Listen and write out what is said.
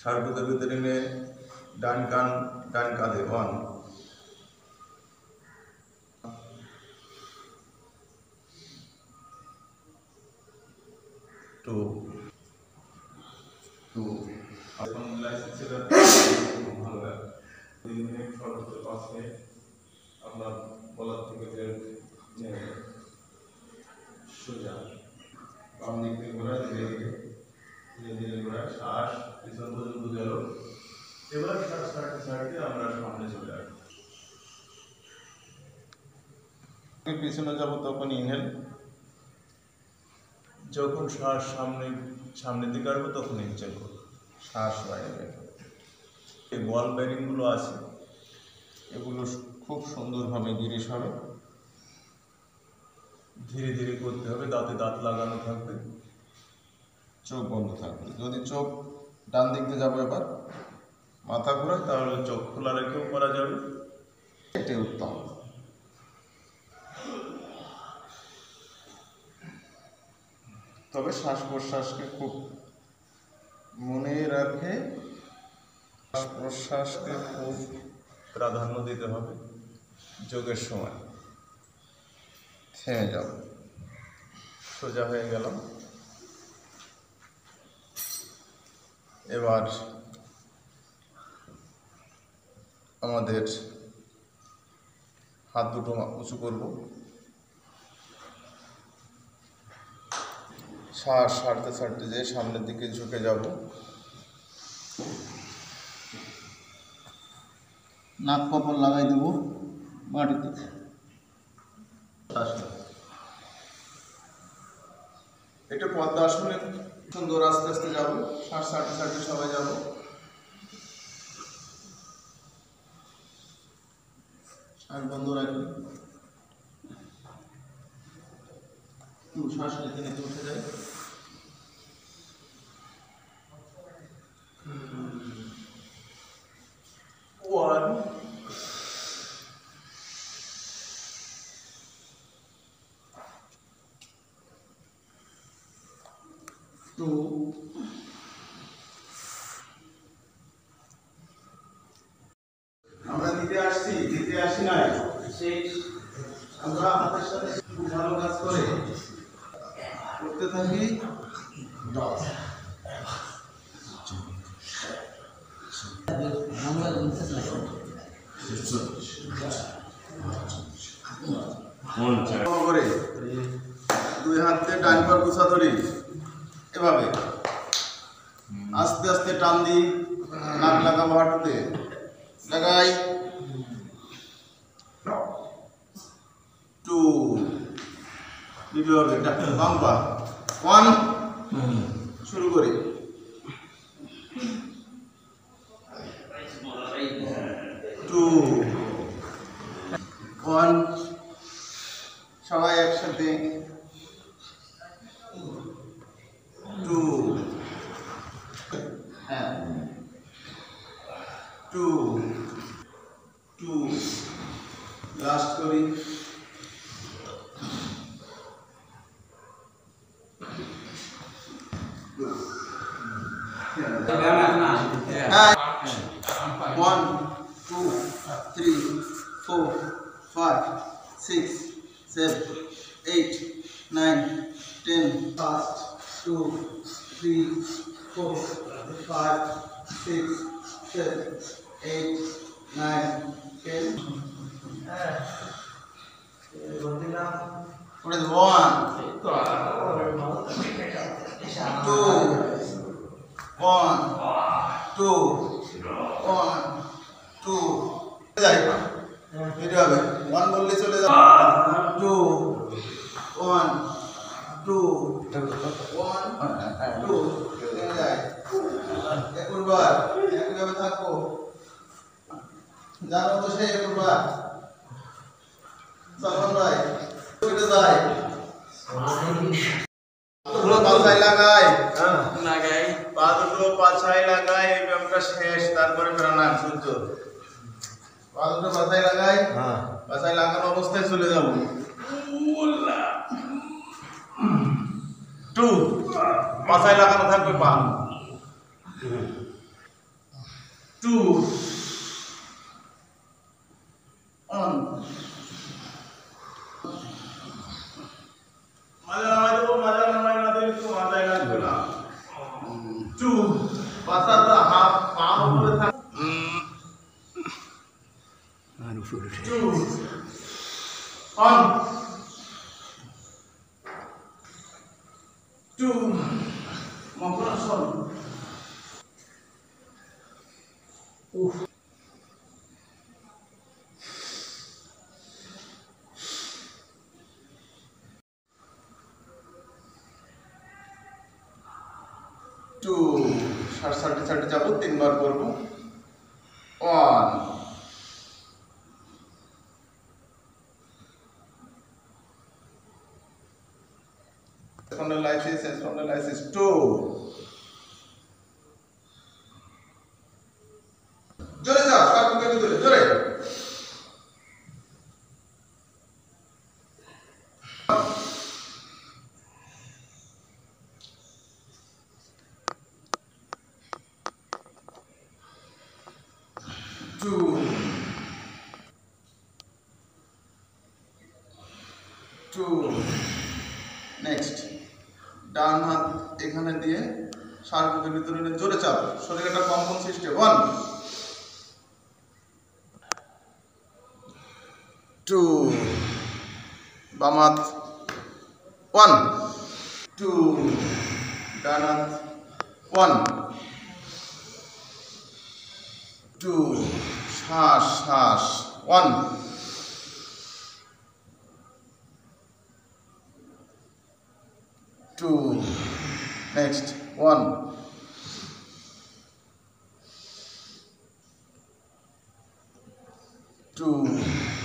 সার্বদের ভিতরে নিয়ে ডান কাঁধে 1 2 এখন লাইসেন্সের ভালো লাগে 2 মিনিট সর্বোচ্চ 5 মিনিট আপনার বলার থেকে যে সোজা বাম দিক থেকে ঘোরা ধীরে ধীরে ঘোরা শ্বাস পিছন পর্যন্ত গেল। এবার শ্বাস ছাড়তে আমরা সামনে চলে আসবো। পিছনে যাব তখন ইনহেল, যখন শ্বাস সামনের দিকে আসবো তখন এক্সহেল করবো, শ্বাস বাইরে। এই বল বেরিংগুলো আছে, এগুলো খুব সুন্দরভাবে গিরিশ হবে, ধীরে ধীরে করতে হবে। দাঁতে দাঁত লাগানো থাকবে, চোখ বন্ধ থাকবে। যদি চোখ ডান দিক দিয়ে যাবো, এবার মাথা ঘোরায়, তাহলে চোখ খোলা রেখেও করা যাবে, এটাই উত্তম। তবে শ্বাস প্রশ্বাসকে খুব মনে রাখে, শ্বাস প্রশ্বাসকে খুব প্রাধান্য দিতে হবে। যোগের সময় থেমে যাব, সোজা হয়ে গেলাম। এবার আমাদের হাত দুটো উঁচু করব, শ্বাস ছাড়তে যেয়ে সামনের দিকে ঝুঁকে যাব, নাক কপাল লাগাই দেবো মাটিতে। এটা পদ্মাসনে সুন্দর আস্তে আস্তে যাব, শ্বাস ছাড়তে সবাই যাব। শ্বাস বন্ধ রাখি, শ্বাস নিতে নিতে উঠে যায়। 1 2 আমরা দিতে আসি নাই, সেই আমরা হাতের সাথে খুব ভালো কাজ করতে থাকি। 10 করে 2 হাতে ডান পা গুছা ধরি, এভাবে আস্তে আস্তে টান দিই, নাক লাগাবো, হাঁটুতে লাগাই। 2 দিতে হবে, বাম পা 1 শুরু করি। 2 1 সবাই একসাথে। 2 হ্যাঁ 2 লাস্ট করি। 1 2 3 4 5 6 7 8 9 10 fast 2 3 4 5 6 7 8 9 10 what is 1 2 1 2 1 2 যাই এটা হবে 1 বললে চলে যাবে। 2 1 2 1 2 যায় একবার একভাবে থাকো, জানো তো সেই একবার সালমান ভাই ওইটা যায় পুরো পাছায় লাগাই, পা দুটো পাছায় লাগাই, এই ব্যায়ামটা শেষ। তারপরে প্রাণায়াম সূর্য, পা দুটো পাছায় লাগাই, পাছায় লাগানো অবস্থায় চলে যাব। টু মাথায় লাগানো থাকবে পা টু অন মাজা নামাই দেবো মাজা নামাই না দিলে তো মাথায় লাগবে না টু পাতাটা হাত পা উপরে থাকবে আর উপরে উঠে টু অন টু মকরাসন টু সাড়ে যাবো 3 বার করবো 1 spondylitis 2 জোরে যাও সব বুকের ভিতরে জোরে টু নেক্সট ডান হাত এখানে দিয়ে ষাঁড় বুকের ভিতরে নিয়ে জোরে চাপ শরীরে একটা কম্পন সৃষ্টি 1 2 বাম হাত 1 2 ডান হাত 1 2 শ্বাস শ্বাস 1 2 next 1 2